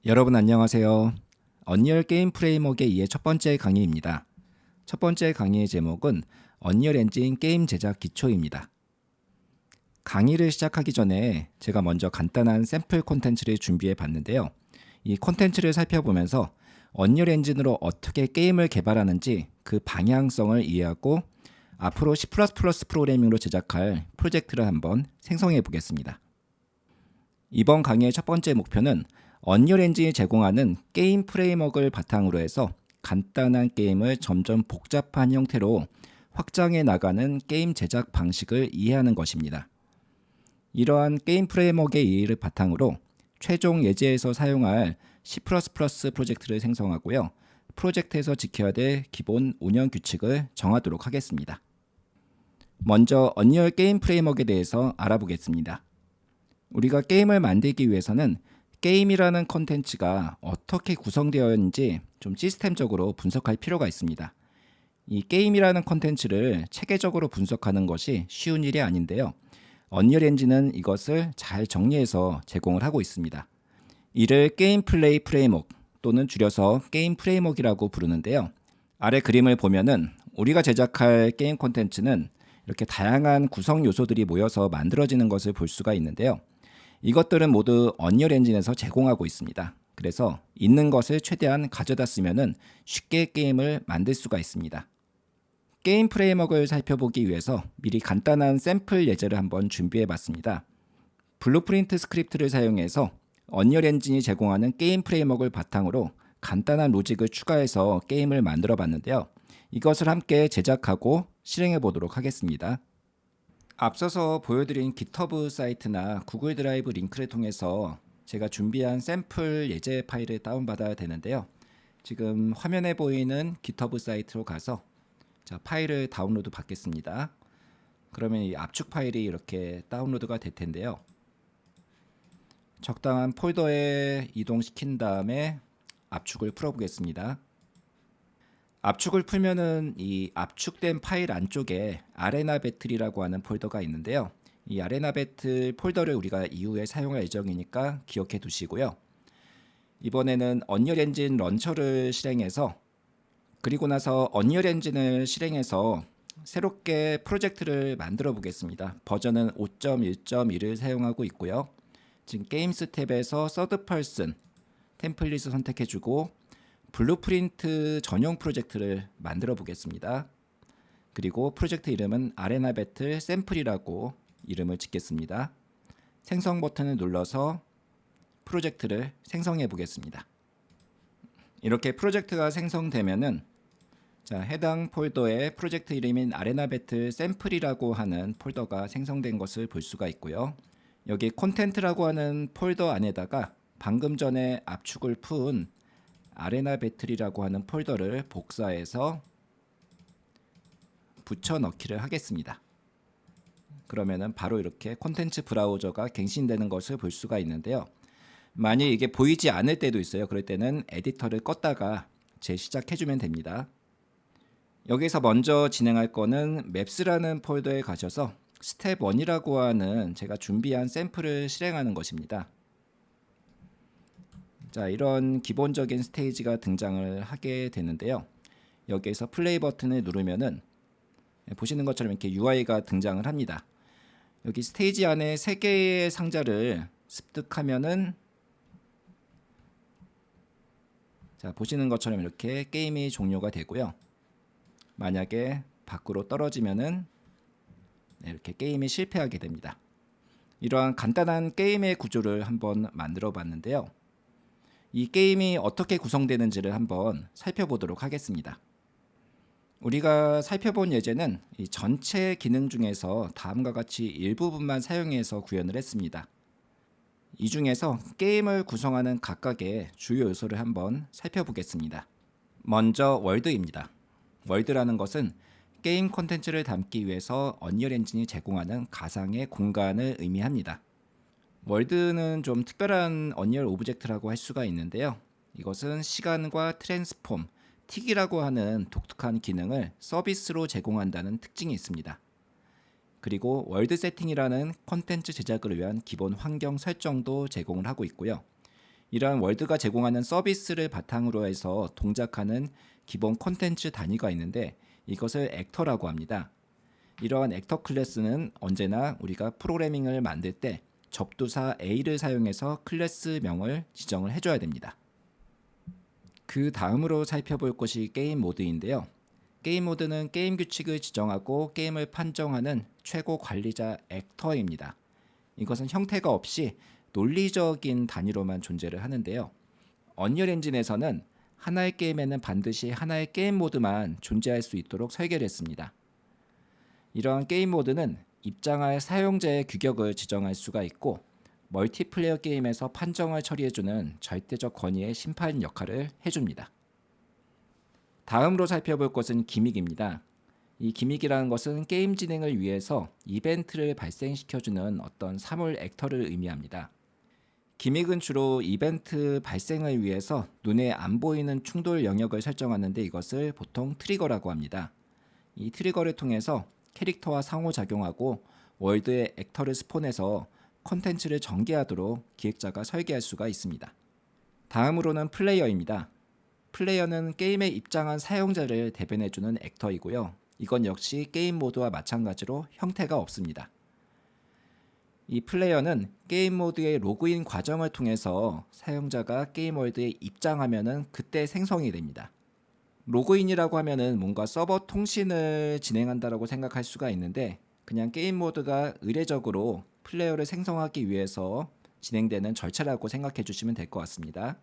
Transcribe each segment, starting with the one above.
여러분 안녕하세요. 언리얼 게임 프레임워크에 의해 첫 번째 강의입니다. 첫 번째 강의의 제목은 언리얼 엔진 게임 제작 기초입니다. 강의를 시작하기 전에 제가 먼저 간단한 샘플 콘텐츠를 준비해 봤는데요. 이 콘텐츠를 살펴보면서 언리얼 엔진으로 어떻게 게임을 개발하는지 그 방향성을 이해하고 앞으로 C++ 프로그래밍으로 제작할 프로젝트를 한번 생성해 보겠습니다. 이번 강의의 첫 번째 목표는 언리얼 엔진이 제공하는 게임 프레임워크를 바탕으로 해서 간단한 게임을 점점 복잡한 형태로 확장해 나가는 게임 제작 방식을 이해하는 것입니다. 이러한 게임 프레임워크의 이해를 바탕으로 최종 예제에서 사용할 C++ 프로젝트를 생성하고요. 프로젝트에서 지켜야 될 기본 운영 규칙을 정하도록 하겠습니다. 먼저 언리얼 게임 프레임워크에 대해서 알아보겠습니다. 우리가 게임을 만들기 위해서는 게임이라는 컨텐츠가 어떻게 구성되어 있는지 좀 시스템적으로 분석할 필요가 있습니다. 이 게임이라는 컨텐츠를 체계적으로 분석하는 것이 쉬운 일이 아닌데요. 언리얼 엔진은 이것을 잘 정리해서 제공을 하고 있습니다. 이를 게임 플레이 프레임워크 또는 줄여서 게임 프레임워크라고 부르는데요. 아래 그림을 보면은 우리가 제작할 게임 콘텐츠는 이렇게 다양한 구성 요소들이 모여서 만들어지는 것을 볼 수가 있는데요. 이것들은 모두 언리얼 엔진에서 제공하고 있습니다. 그래서 있는 것을 최대한 가져다 쓰면은 쉽게 게임을 만들 수가 있습니다. 게임 프레임워크를 살펴보기 위해서 미리 간단한 샘플 예제를 한번 준비해 봤습니다. 블루프린트 스크립트를 사용해서 언리얼 엔진이 제공하는 게임 프레임워크를 바탕으로 간단한 로직을 추가해서 게임을 만들어 봤는데요. 이것을 함께 제작하고 실행해 보도록 하겠습니다. 앞서서 보여드린 GitHub 사이트나 구글 드라이브 링크를 통해서 제가 준비한 샘플 예제 파일을 다운받아야 되는데요. 지금 화면에 보이는 GitHub 사이트로 가서 파일을 다운로드 받겠습니다. 그러면 이 압축 파일이 이렇게 다운로드가 될 텐데요. 적당한 폴더에 이동시킨 다음에 압축을 풀어보겠습니다. 압축을 풀면은 이 압축된 파일 안쪽에 아레나 배틀이라고 하는 폴더가 있는데요. 이 아레나 배틀 폴더를 우리가 이후에 사용할 예정이니까 기억해 두시고요. 이번에는 언리얼 엔진 런처를 실행해서 그리고 나서 언리얼 엔진을 실행해서 새롭게 프로젝트를 만들어 보겠습니다. 버전은 5.1.1을 사용하고 있고요. 지금 게임스 탭에서 서드 퍼슨 템플릿을 선택해 주고 블루프린트 전용 프로젝트를 만들어 보겠습니다. 그리고 프로젝트 이름은 아레나 배틀 샘플이라고 이름을 짓겠습니다. 생성 버튼을 눌러서 프로젝트를 생성해 보겠습니다. 이렇게 프로젝트가 생성되면은 해당 폴더에 프로젝트 이름인 아레나 배틀 샘플이라고 하는 폴더가 생성된 것을 볼 수가 있고요. 여기 콘텐트라고 하는 폴더 안에다가 방금 전에 압축을 푼 아레나 배틀이라고 하는 폴더를 복사해서 붙여 넣기를 하겠습니다. 그러면은 바로 이렇게 콘텐츠 브라우저가 갱신되는 것을 볼 수가 있는데요. 만약 이게 보이지 않을 때도 있어요. 그럴 때는 에디터를 껐다가 재시작해주면 됩니다. 여기서 먼저 진행할 거는 맵스라는 폴더에 가셔서 스텝 1이라고 하는 제가 준비한 샘플을 실행하는 것입니다. 이런 기본적인 스테이지가 등장을 하게 되는데요. 여기에서 플레이 버튼을 누르면은 보시는 것처럼 이렇게 UI가 등장을 합니다. 여기 스테이지 안에 3개의 상자를 습득하면은 보시는 것처럼 이렇게 게임이 종료가 되고요. 만약에 밖으로 떨어지면은 이렇게 게임이 실패하게 됩니다. 이러한 간단한 게임의 구조를 한번 만들어 봤는데요. 이 게임이 어떻게 구성되는지를 한번 살펴보도록 하겠습니다. 우리가 살펴본 예제는 이 전체 기능 중에서 다음과 같이 일부분만 사용해서 구현을 했습니다. 이 중에서 게임을 구성하는 각각의 주요 요소를 한번 살펴보겠습니다. 먼저 월드입니다. 월드라는 것은 게임 콘텐츠를 담기 위해서 언리얼 엔진이 제공하는 가상의 공간을 의미합니다. 월드는 좀 특별한 언리얼 오브젝트라고 할 수가 있는데요. 이것은 시간과 트랜스폼, 틱이라고 하는 독특한 기능을 서비스로 제공한다는 특징이 있습니다. 그리고 월드 세팅이라는 콘텐츠 제작을 위한 기본 환경 설정도 제공을 하고 있고요. 이러한 월드가 제공하는 서비스를 바탕으로 해서 동작하는 기본 콘텐츠 단위가 있는데 이것을 액터라고 합니다. 이러한 액터 클래스는 언제나 우리가 프로그래밍을 만들 때 접두사 A를 사용해서 클래스명을 지정을 해줘야 됩니다. 그 다음으로 살펴볼 것이 게임 모드인데요. 게임 모드는 게임 규칙을 지정하고 게임을 판정하는 최고 관리자 액터입니다. 이것은 형태가 없이 논리적인 단위로만 존재를 하는데요. 언리얼 엔진에서는 하나의 게임에는 반드시 하나의 게임 모드만 존재할 수 있도록 설계를 했습니다. 이러한 게임 모드는 입장할 사용자의 규격을 지정할 수가 있고 멀티플레이어 게임에서 판정을 처리해주는 절대적 권위의 심판 역할을 해줍니다. 다음으로 살펴볼 것은 기믹입니다. 이 기믹이라는 것은 게임 진행을 위해서 이벤트를 발생시켜주는 어떤 사물 액터를 의미합니다. 기믹은 주로 이벤트 발생을 위해서 눈에 안 보이는 충돌 영역을 설정하는데 이것을 보통 트리거라고 합니다. 이 트리거를 통해서 캐릭터와 상호작용하고 월드의 액터를 스폰해서 콘텐츠를 전개하도록 기획자가 설계할 수가 있습니다. 다음으로는 플레이어입니다. 플레이어는 게임에 입장한 사용자를 대변해주는 액터이고요. 이건 역시 게임 모드와 마찬가지로 형태가 없습니다. 이 플레이어는 게임 모드의 로그인 과정을 통해서 사용자가 게임 월드에 입장하면은 그때 생성이 됩니다. 로그인이라고 하면은 뭔가 서버 통신을 진행한다라고 생각할 수가 있는데 그냥 게임 모드가 의례적으로 플레이어를 생성하기 위해서 진행되는 절차라고 생각해 주시면 될 것 같습니다.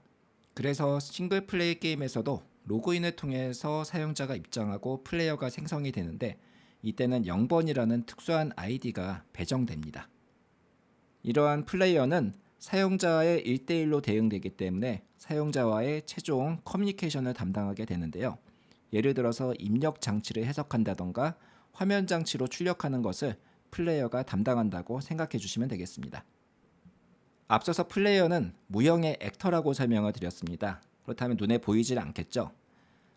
그래서 싱글 플레이 게임에서도 로그인을 통해서 사용자가 입장하고 플레이어가 생성이 되는데 이때는 0번이라는 특수한 아이디가 배정됩니다. 이러한 플레이어는 사용자의 1대1로 대응되기 때문에 사용자와의 최종 커뮤니케이션을 담당하게 되는데요. 예를 들어서 입력 장치를 해석한다던가 화면 장치로 출력하는 것을 플레이어가 담당한다고 생각해 주시면 되겠습니다. 앞서서 플레이어는 무형의 액터라고 설명을 드렸습니다. 그렇다면 눈에 보이질 않겠죠?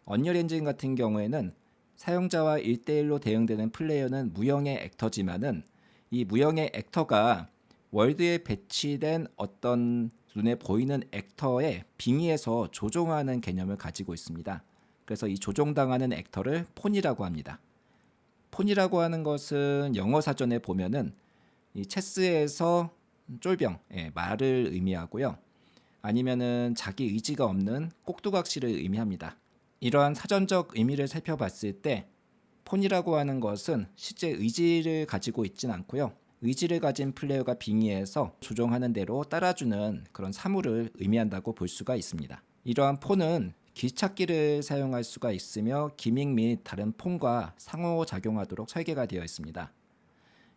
언리얼 엔진 같은 경우에는 사용자와 1대1로 대응되는 플레이어는 무형의 액터지만은 이 무형의 액터가 월드에 배치된 어떤 눈에 보이는 액터의 빙의에서 조종하는 개념을 가지고 있습니다. 그래서 이 조종당하는 액터를 폰이라고 합니다. 폰이라고 하는 것은 영어 사전에 보면은 이 체스에서 쫄병, 말을 의미하고요. 아니면은 자기 의지가 없는 꼭두각시를 의미합니다. 이러한 사전적 의미를 살펴봤을 때 폰이라고 하는 것은 실제 의지를 가지고 있진 않고요. 의지를 가진 플레이어가 빙의해서 조종하는 대로 따라주는 그런 사물을 의미한다고 볼 수가 있습니다. 이러한 폰은 길찾기를 사용할 수가 있으며 기믹 및 다른 폰과 상호작용하도록 설계가 되어 있습니다.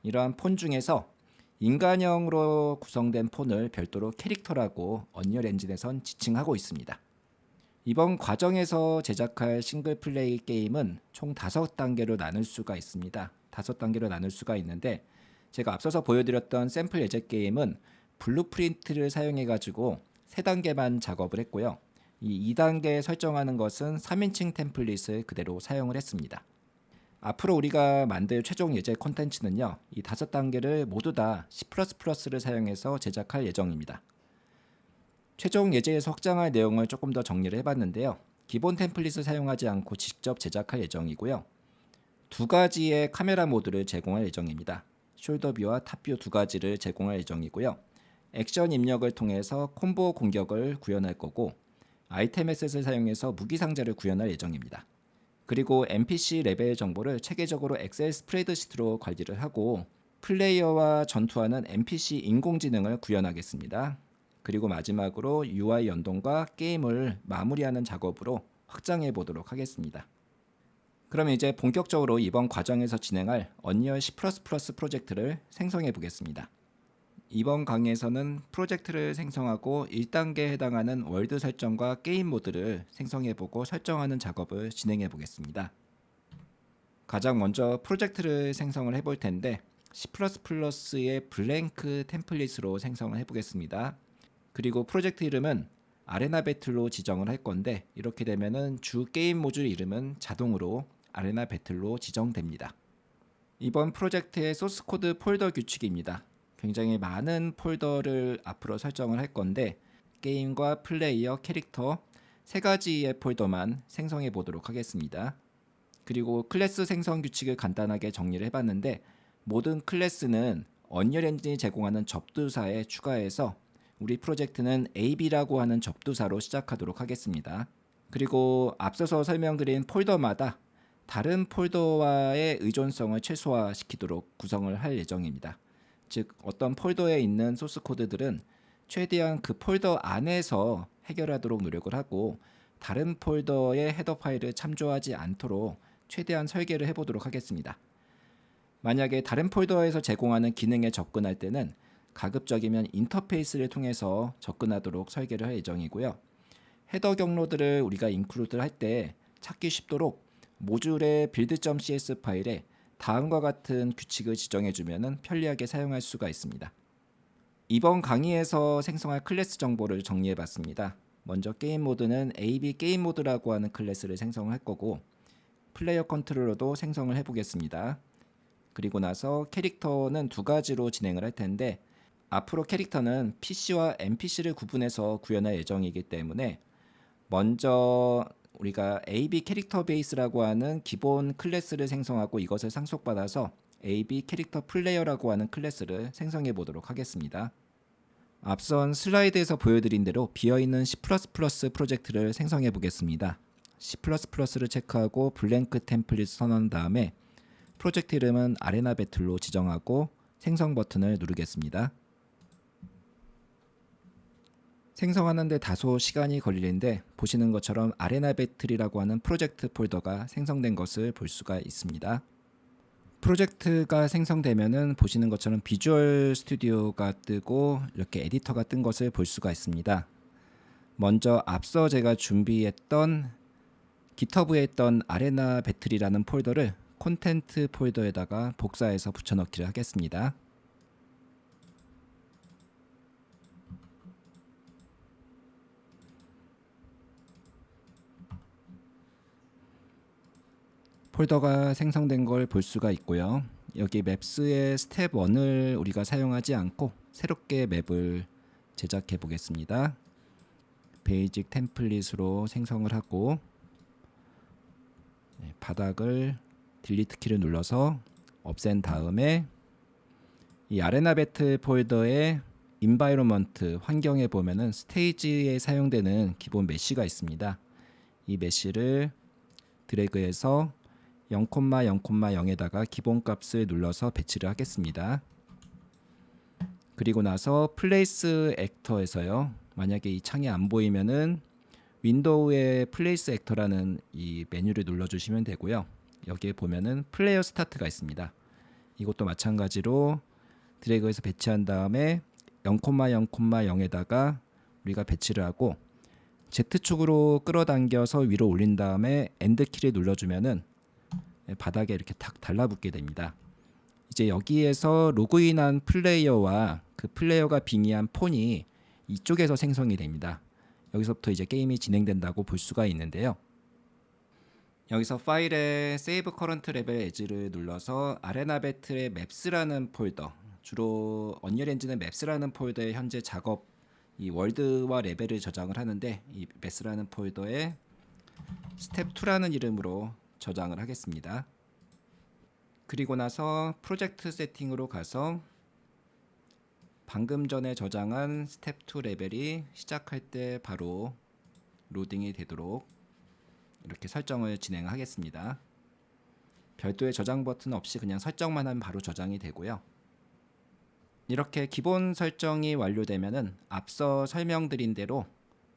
이러한 폰 중에서 인간형으로 구성된 폰을 별도로 캐릭터라고 언리얼 엔진에선 지칭하고 있습니다. 이번 과정에서 제작할 싱글 플레이 게임은 총 5단계로 나눌 수가 있습니다. 5단계로 나눌 수가 있는데 제가 앞서서 보여드렸던 샘플 예제 게임은 블루프린트를 사용해 가지고 3단계만 작업을 했고요. 이 2단계 설정하는 것은 3인칭 템플릿을 그대로 사용을 했습니다. 앞으로 우리가 만들 최종 예제 콘텐츠는요. 이 5단계를 모두 다 C++를 사용해서 제작할 예정입니다. 최종 예제에서 확장할 내용을 조금 더 정리를 해봤는데요. 기본 템플릿을 사용하지 않고 직접 제작할 예정이고요. 2가지의 카메라 모드를 제공할 예정입니다. 숄더뷰와 탑뷰 2가지를 제공할 예정이고요. 액션 입력을 통해서 콤보 공격을 구현할 거고 아이템 에셋을 사용해서 무기 상자를 구현할 예정입니다. 그리고 NPC 레벨 정보를 체계적으로 엑셀 스프레드시트로 관리를 하고 플레이어와 전투하는 NPC 인공지능을 구현하겠습니다. 그리고 마지막으로 UI 연동과 게임을 마무리하는 작업으로 확장해 보도록 하겠습니다. 그럼 이제 본격적으로 이번 과정에서 진행할 언리얼 C++ 프로젝트를 생성해 보겠습니다. 이번 강의에서는 프로젝트를 생성하고 1단계에 해당하는 월드 설정과 게임 모드를 생성해보고 설정하는 작업을 진행해 보겠습니다. 가장 먼저 프로젝트를 생성을 해볼 텐데 C++의 블랭크 템플릿으로 생성을 해보겠습니다. 그리고 프로젝트 이름은 아레나 배틀로 지정을 할 건데 이렇게 되면은 주 게임 모듈 이름은 자동으로 아레나 배틀로 지정됩니다. 이번 프로젝트의 소스 코드 폴더 규칙입니다. 굉장히 많은 폴더를 앞으로 설정을 할 건데 게임과 플레이어, 캐릭터 세 가지의 폴더만 생성해 보도록 하겠습니다. 그리고 클래스 생성 규칙을 간단하게 정리를 해봤는데, 모든 클래스는 언리얼 엔진이 제공하는 접두사에 추가해서 우리 프로젝트는 AB라고 하는 접두사로 시작하도록 하겠습니다. 그리고 앞서서 설명드린 폴더마다 다른 폴더와의 의존성을 최소화시키도록 구성을 할 예정입니다. 즉, 어떤 폴더에 있는 소스 코드들은 최대한 그 폴더 안에서 해결하도록 노력을 하고, 다른 폴더의 헤더 파일을 참조하지 않도록 최대한 설계를 해보도록 하겠습니다. 만약에 다른 폴더에서 제공하는 기능에 접근할 때는 가급적이면 인터페이스를 통해서 접근하도록 설계를 할 예정이고요. 헤더 경로들을 우리가 인클루드를 할 때 찾기 쉽도록 모듈의 build.cs 파일에 다음과 같은 규칙을 지정해주면 편리하게 사용할 수가 있습니다. 이번 강의에서 생성할 클래스 정보를 정리해봤습니다. 먼저 게임 모드는 AB 게임 모드라고 하는 클래스를 생성할 거고, 플레이어 컨트롤러도 생성을 해보겠습니다. 그리고 나서 캐릭터는 두 가지로 진행을 할 텐데, 앞으로 캐릭터는 PC와 NPC를 구분해서 구현할 예정이기 때문에 먼저 우리가 AB 캐릭터 베이스라고 하는 기본 클래스를 생성하고, 이것을 상속받아서 AB 캐릭터 플레이어라고 하는 클래스를 생성해 보도록 하겠습니다. 앞선 슬라이드에서 보여드린 대로 비어있는 C++ 프로젝트를 생성해 보겠습니다. C++를 체크하고 블랭크 템플릿 선언한 다음에 프로젝트 이름은 아레나 배틀로 지정하고 생성 버튼을 누르겠습니다. 생성하는데 다소 시간이 걸리는데, 보시는 것처럼 아레나 배틀이라고 하는 프로젝트 폴더가 생성된 것을 볼 수가 있습니다. 프로젝트가 생성되면은 보시는 것처럼 비주얼 스튜디오가 뜨고 이렇게 에디터가 뜬 것을 볼 수가 있습니다. 먼저 앞서 제가 준비했던 GitHub에 있던 아레나 배틀이라는 폴더를 콘텐트 폴더에다가 복사해서 붙여넣기를 하겠습니다. 폴더가 생성된 걸 볼 수가 있고요. 여기 맵스의 스텝 1을 우리가 사용하지 않고 새롭게 맵을 제작해 보겠습니다. 베이직 템플릿으로 생성을 하고, 바닥을 딜리트 키를 눌러서 없앤 다음에 이 아레나 배틀 폴더의 인바이로먼트 환경에 보면은 스테이지에 사용되는 기본 메쉬가 있습니다. 이 메쉬를 드래그해서 0,0,0에다가 기본 값을 눌러서 배치를 하겠습니다. 그리고 나서 플레이스 액터에서요, 만약에 이 창이 안 보이면은 윈도우의 플레이스 액터라는 이 메뉴를 눌러주시면 되고요. 여기에 보면은 플레이어 스타트가 있습니다. 이것도 마찬가지로 드래그해서 배치한 다음에 0,0,0에다가 우리가 배치를 하고, Z축으로 끌어당겨서 위로 올린 다음에 엔드 키를 눌러주면은 바닥에 이렇게 탁 달라붙게 됩니다. 이제 여기에서 로그인한 플레이어와 그 플레이어가 빙의한 폰이 이쪽에서 생성이 됩니다. 여기서부터 이제 게임이 진행된다고 볼 수가 있는데요. 여기서 파일에 Save Current Level As를 눌러서 아레나 배틀의 맵스라는 폴더, 주로 언리얼 엔진은 맵스라는 폴더에 현재 작업, 이 월드와 레벨을 저장을 하는데, 이 맵스라는 폴더에 스텝 2라는 이름으로 저장을 하겠습니다. 그리고 나서 프로젝트 세팅으로 가서 방금 전에 저장한 스텝 2 레벨이 시작할 때 바로 로딩이 되도록 이렇게 설정을 진행하겠습니다. 별도의 저장 버튼 없이 그냥 설정만 하면 바로 저장이 되고요. 이렇게 기본 설정이 완료되면은 앞서 설명드린 대로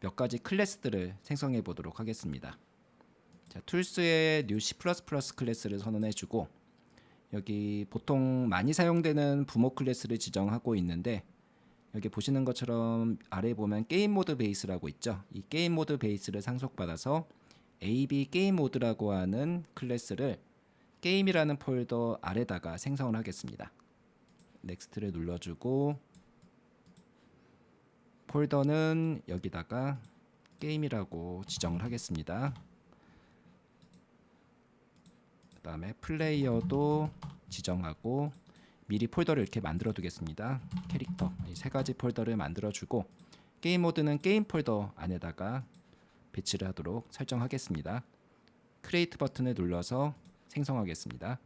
몇 가지 클래스들을 생성해 보도록 하겠습니다. 자, 툴스의 New C++ 클래스를 선언해주고, 여기 보통 많이 사용되는 부모 클래스를 지정하고 있는데, 여기 보시는 것처럼 아래에 보면 게임 모드 베이스라고 있죠. 이 게임 모드 베이스를 상속받아서 AB 게임 모드라고 하는 클래스를 게임이라는 폴더 아래다가 생성을 하겠습니다. 넥스트를 눌러주고, 폴더는 여기다가 게임이라고 지정을 하겠습니다. 그 다음에 플레이어도 지정하고, 미리 폴더를 이렇게 만들어 두겠습니다. 캐릭터 이 세 가지 폴더를 만들어 주고, 게임 모드는 게임 폴더 안에다가 배치를 하도록 설정하겠습니다. 크리에이트 버튼을 눌러서 생성하겠습니다.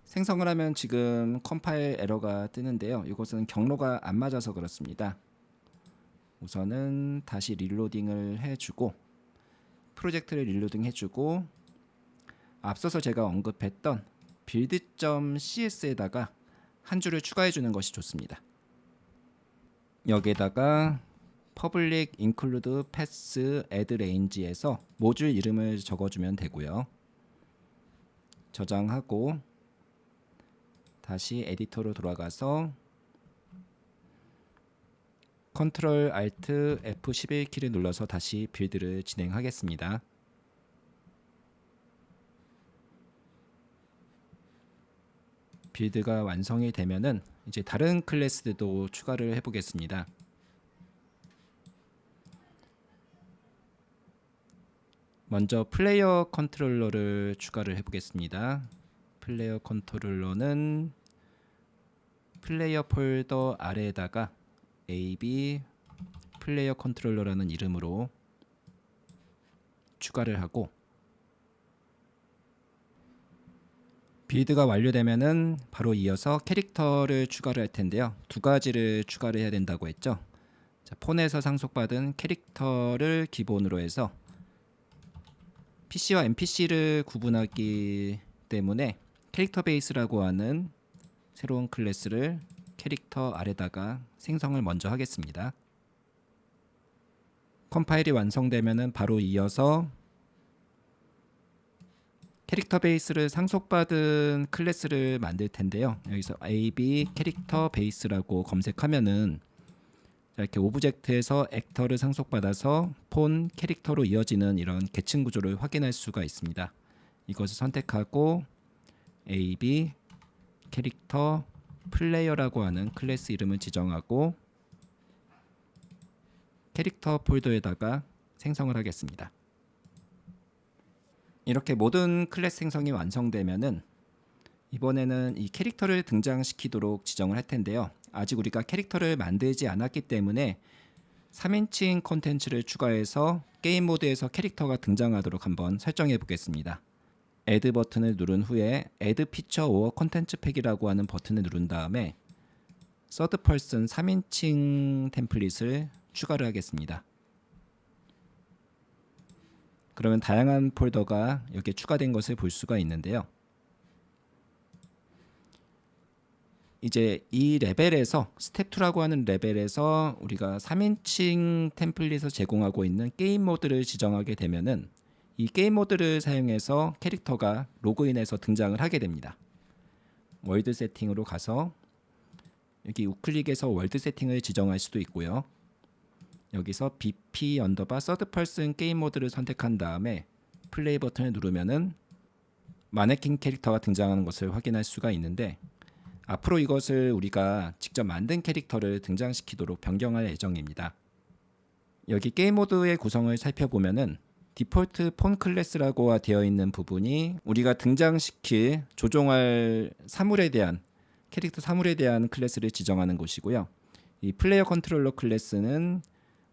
생성을 하면 지금 컴파일 에러가 뜨는데요. 이것은 경로가 안 맞아서 그렇습니다. 우선은 다시 릴로딩을 해주고 프로젝트를 릴로딩 해주고 앞서서 제가 언급했던 build.cs에다가 한 줄을 추가해 주는 것이 좋습니다. 여기에다가 public include path add range에서 모듈 이름을 적어주면 되고요. 저장하고 다시 에디터로 돌아가서 Ctrl Alt F11 키를 눌러서 다시 빌드를 진행하겠습니다. 빌드가 완성이 되면은 이제 다른 클래스들도 추가를 해보겠습니다. 먼저 플레이어 컨트롤러를 추가를 해보겠습니다. 플레이어 컨트롤러는 플레이어 폴더 아래에다가 AB 플레이어 컨트롤러라는 이름으로 추가를 하고 빌드가 완료되면은 바로 이어서 캐릭터를 추가를 할 텐데요. 두 가지를 추가를 해야 된다고 했죠. 자, 폰에서 상속받은 캐릭터를 기본으로 해서 PC와 NPC를 구분하기 때문에 캐릭터 베이스라고 하는 새로운 클래스를 캐릭터 아래다가 생성을 먼저 하겠습니다. 컴파일이 완성되면은 바로 이어서 캐릭터 베이스를 상속받은 클래스를 만들 텐데요. 여기서 AB 캐릭터 베이스라고 검색하면은 이렇게 오브젝트에서 액터를 상속받아서 폰 캐릭터로 이어지는 이런 계층 구조를 확인할 수가 있습니다. 이것을 선택하고 AB 캐릭터 플레이어라고 하는 클래스 이름을 지정하고 캐릭터 폴더에다가 생성을 하겠습니다. 이렇게 모든 클래스 생성이 완성되면은 이번에는 이 캐릭터를 등장시키도록 지정을 할 텐데요. 아직 우리가 캐릭터를 만들지 않았기 때문에 3인칭 콘텐츠를 추가해서 게임 모드에서 캐릭터가 등장하도록 한번 설정해 보겠습니다. Add 버튼을 누른 후에 Add Feature or Content Pack이라고 하는 버튼을 누른 다음에 Third Person 3인칭 템플릿을 추가를 하겠습니다. 그러면 다양한 폴더가 여기에 추가된 것을 볼 수가 있는데요. 이제 이 레벨에서 스텝 2라고 하는 레벨에서 우리가 3인칭 템플릿을 제공하고 있는 게임 모드를 지정하게 되면은 이 게임 모드를 사용해서 캐릭터가 로그인해서 등장을 하게 됩니다. 월드 세팅으로 가서 여기 우클릭해서 월드 세팅을 지정할 수도 있고요. 여기서 BP 언더바 서드 퍼슨 게임 모드를 선택한 다음에 플레이 버튼을 누르면은 마네킹 캐릭터가 등장하는 것을 확인할 수가 있는데 앞으로 이것을 우리가 직접 만든 캐릭터를 등장시키도록 변경할 예정입니다. 여기 게임 모드의 구성을 살펴보면은 디폴트 폰 클래스라고 되어 있는 부분이 우리가 등장시킬 조종할 사물에 대한 캐릭터 사물에 대한 클래스를 지정하는 곳이고요. 이 플레이어 컨트롤러 클래스는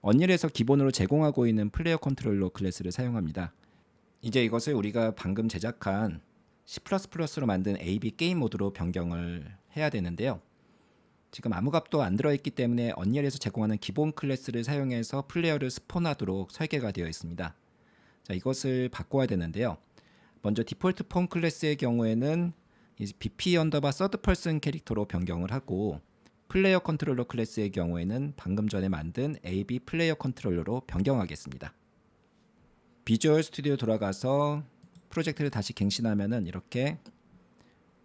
언릴에서 기본으로 제공하고 있는 플레이어 컨트롤러 클래스를 사용합니다. 이제 이것을 우리가 방금 제작한 C++로 만든 AB 게임 모드로 변경을 해야 되는데요. 지금 아무 값도 안 들어있기 때문에 언릴에서 제공하는 기본 클래스를 사용해서 플레이어를 스폰하도록 설계가 되어 있습니다. 자, 이것을 바꿔야 되는데요. 먼저 디폴트 폰 클래스의 경우에는 BP 언더바 서드 퍼슨 캐릭터로 변경을 하고 플레이어 컨트롤러 클래스의 경우에는 방금 전에 만든 AB 플레이어 컨트롤러로 변경하겠습니다. 비주얼 스튜디오 돌아가서 프로젝트를 다시 갱신하면은 이렇게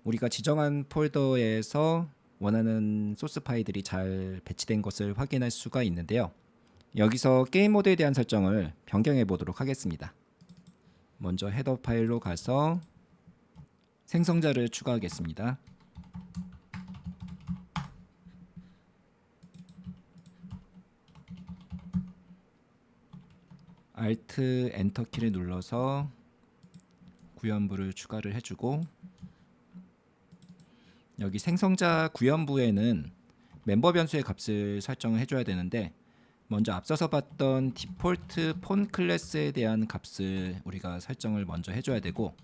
우리가 지정한 폴더에서 원하는 소스 파일들이 잘 배치된 것을 확인할 수가 있는데요. 여기서 게임 모드에 대한 설정을 변경해 보도록 하겠습니다. 먼저 헤더 파일로 가서 생성자를 추가하겠습니다. Alt 엔터 키를 눌러서 구현부를 추가를 해주고 여기 생성자 구현부에는 멤버 변수의 값을 설정을 해줘야 되는데, 먼저 앞서서 봤던 디폴트 폰 클래스에 대한 값을 우리가 설정을 먼저 해줘야 되고,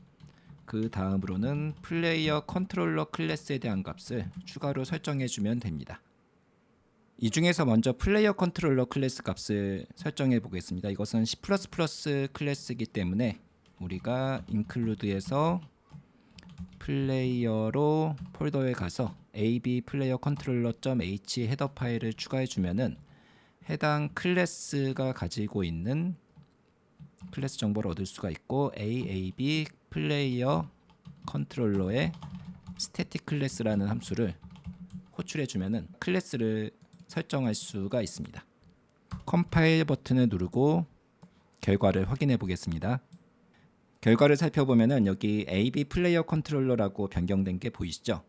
그 다음으로는 플레이어 컨트롤러 클래스에 대한 값을 추가로 설정해주면 됩니다. 이 중에서 먼저 플레이어 컨트롤러 클래스 값을 설정해 보겠습니다. 이것은 C++ 클래스이기 때문에 우리가 include에서 플레이어로 폴더에 가서 ab 플레이어 컨트롤러.h 헤더 파일을 추가해 주면은 해당 클래스가 가지고 있는 클래스 정보를 얻을 수가 있고, aab 플레이어 컨트롤러의 스태틱 클래스라는 함수를 호출해 주면은 클래스를 설정할 수가 있습니다. 컴파일 버튼을 누르고 결과를 확인해 보겠습니다. 결과를 살펴보면은 여기 AB 플레이어 컨트롤러라고 변경된 게 보이시죠?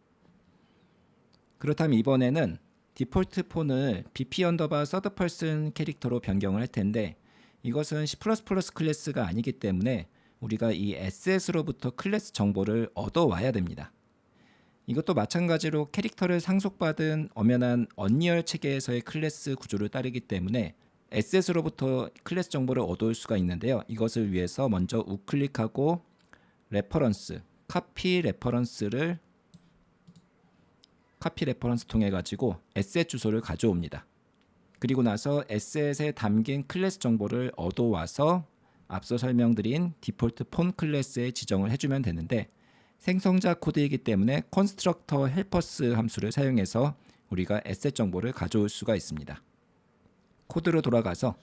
그렇다면 이번에는 디폴트 폰을 BP 언더바 서드 퍼슨 캐릭터로 변경을 할 텐데, 이것은 C++ 클래스가 아니기 때문에 우리가 이 SS로부터 클래스 정보를 얻어와야 됩니다. 이것도 마찬가지로 캐릭터를 상속받은 엄연한 언리얼 체계에서의 클래스 구조를 따르기 때문에 SS로부터 클래스 정보를 얻어올 수가 있는데요. 이것을 위해서 먼저 우클릭하고 레퍼런스, 카피 레퍼런스 통해 가지고 asset 주소를 가져옵니다. 그리고 나서 asset에 담긴 클래스 정보를 얻어와서 앞서 설명드린 디폴트 폰 클래스에 지정을 해주면 되는데, 생성자 코드이기 때문에 constructor helpers 함수를 사용해서 우리가 asset 정보를 가져올 수가 있습니다. 코드로 돌아가서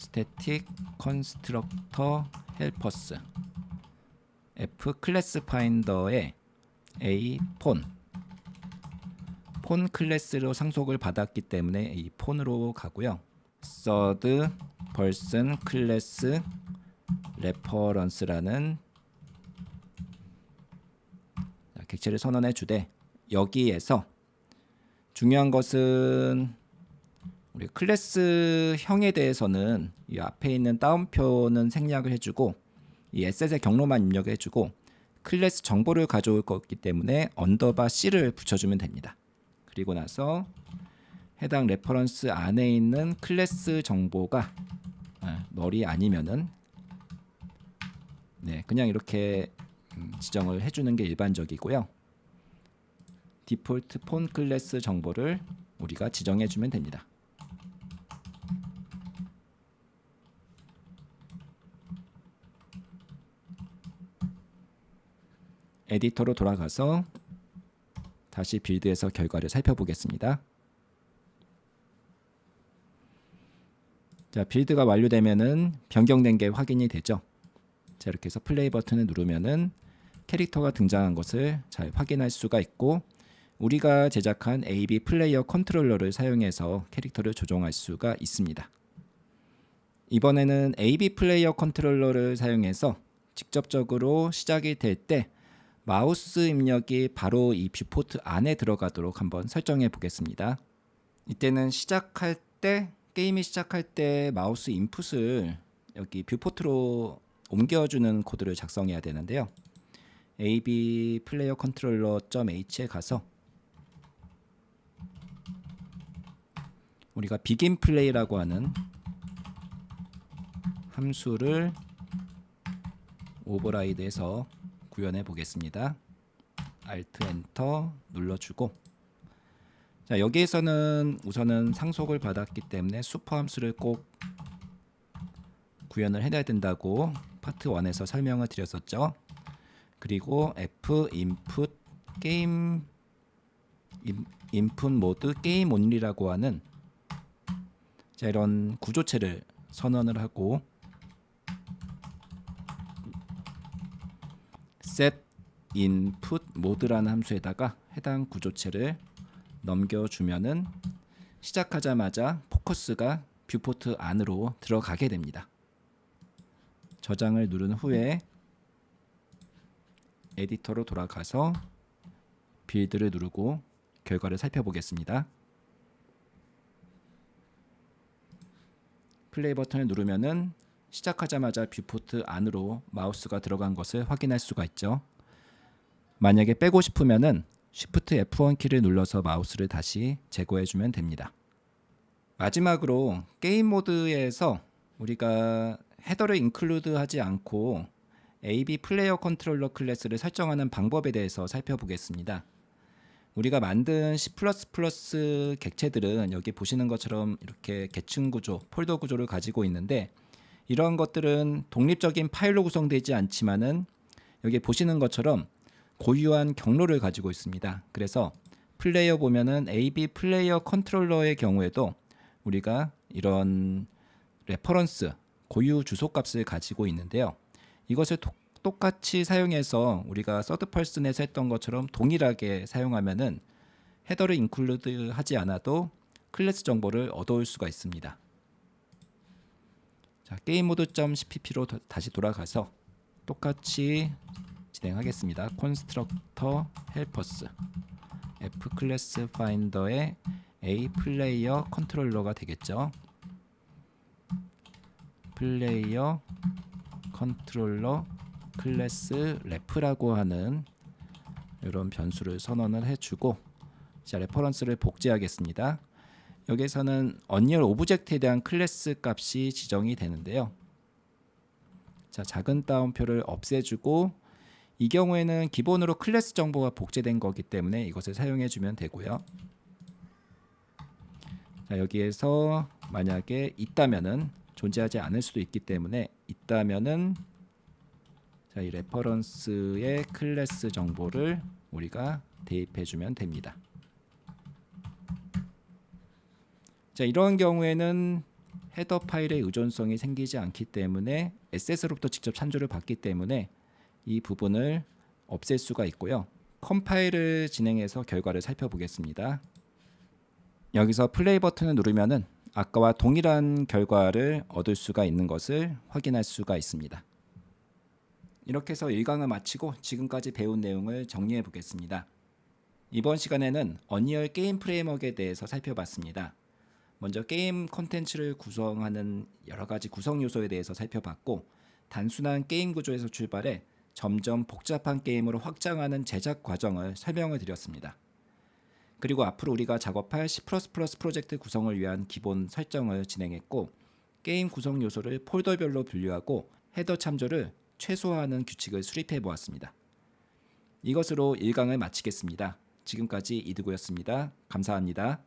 static constructor helpers f 클래스 파인더에 a 폰 클래스로 상속을 받았기 때문에 이 폰으로 가고요. third person 클래스 reference라는 객체를 선언해 주되, 여기에서 중요한 것은 우리 클래스형에 대해서는 이 앞에 있는 따옴표는 생략을 해주고 이 asset의 경로만 입력을 해주고, 클래스 정보를 가져올 거기 때문에 언더바 C를 붙여주면 됩니다. 그리고 나서 해당 레퍼런스 안에 있는 클래스 정보가 널이 아니면은 그냥 이렇게 지정을 해주는 게 일반적이고요. 디폴트 폰 클래스 정보를 우리가 지정해주면 됩니다. 에디터로 돌아가서 다시 빌드에서 결과를 살펴보겠습니다. 자, 빌드가 완료되면은 변경된 게 확인이 되죠. 자, 이렇게 해서 플레이 버튼을 누르면은 캐릭터가 등장한 것을 잘 확인할 수가 있고, 우리가 제작한 AB 플레이어 컨트롤러를 사용해서 캐릭터를 조종할 수가 있습니다. 이번에는 AB 플레이어 컨트롤러를 사용해서 직접적으로 시작이 될 때 마우스 입력이 바로 이 뷰포트 안에 들어가도록 한번 설정해 보겠습니다. 이때는 게임이 시작할 때 마우스 인풋을 여기 뷰포트로 옮겨주는 코드를 작성해야 되는데요. AB 플레이어 컨트롤러.h에 가서 우리가 begin play라고 하는 함수를 오버라이드해서 구현해 보겠습니다. Alt Enter 눌러주고, 자, 여기에서는 우선은 상속을 받았기 때문에 슈퍼 함수를 꼭 구현을 해야 된다고 파트 1에서 설명을 드렸었죠. 그리고 F input 게임 input 모드 게임 only라고 하는, 자, 이런 구조체를 선언을 하고 set input mode라는 함수에다가 해당 구조체를 넘겨주면은 시작하자마자 포커스가 뷰포트 안으로 들어가게 됩니다. 저장을 누른 후에 에디터로 돌아가서 빌드를 누르고 결과를 살펴보겠습니다. 플레이 버튼을 누르면은 시작하자마자 뷰포트 안으로 마우스가 들어간 것을 확인할 수가 있죠. 만약에 빼고 싶으면은 Shift F1 키를 눌러서 마우스를 다시 제거해주면 됩니다. 마지막으로 게임 모드에서 우리가 헤더를 인클루드 하지 않고 AB 플레이어 컨트롤러 클래스를 설정하는 방법에 대해서 살펴보겠습니다. 우리가 만든 C++ 객체들은 여기 보시는 것처럼 이렇게 계층 구조, 폴더 구조를 가지고 있는데, 이런 것들은 독립적인 파일로 구성되지 않지만은 여기 보시는 것처럼 고유한 경로를 가지고 있습니다. 그래서 플레이어 보면은 AB 플레이어 컨트롤러의 경우에도 우리가 이런 레퍼런스, 고유 주소 값을 가지고 있는데요. 이것을 똑같이 사용해서 우리가 서드 퍼슨에서 했던 것처럼 동일하게 사용하면은 헤더를 인클루드 하지 않아도 클래스 정보를 얻어올 수가 있습니다. 자, 게임 모드.cpp로 다시 돌아가서 똑같이 진행하겠습니다. constructor helpers f 클래스 파인더의 a 플레이어 컨트롤러가 되겠죠. 플레이어 컨트롤러 클래스 ref라고 하는 이런 변수를 선언을 해주고, 자, 레퍼런스를 복제하겠습니다. 여기서는 언리얼 오브젝트에 대한 클래스 값이 지정이 되는데요. 자, 작은 따옴표를 없애주고, 이 경우에는 기본으로 클래스 정보가 복제된 거기 때문에 이것을 사용해 주면 되고요. 자, 여기에서 만약에 있다면은 존재하지 않을 수도 있기 때문에 있다면은, 자, 이 레퍼런스의 클래스 정보를 우리가 대입해 주면 됩니다. 자, 이런 경우에는 헤더 파일의 의존성이 생기지 않기 때문에 SS로부터 직접 참조를 받기 때문에 이 부분을 없앨 수가 있고요. 컴파일을 진행해서 결과를 살펴보겠습니다. 여기서 플레이 버튼을 누르면은 아까와 동일한 결과를 얻을 수가 있는 것을 확인할 수가 있습니다. 이렇게 해서 1강을 마치고 지금까지 배운 내용을 정리해 보겠습니다. 이번 시간에는 언리얼 게임 프레임워크에 대해서 살펴봤습니다. 먼저 게임 콘텐츠를 구성하는 여러 가지 구성 요소에 대해서 살펴봤고, 단순한 게임 구조에서 출발해 점점 복잡한 게임으로 확장하는 제작 과정을 설명을 드렸습니다. 그리고 앞으로 우리가 작업할 C++ 프로젝트 구성을 위한 기본 설정을 진행했고, 게임 구성 요소를 폴더별로 분류하고 헤더 참조를 최소화하는 규칙을 수립해 보았습니다. 이것으로 1강을 마치겠습니다. 지금까지 이두구였습니다. 감사합니다.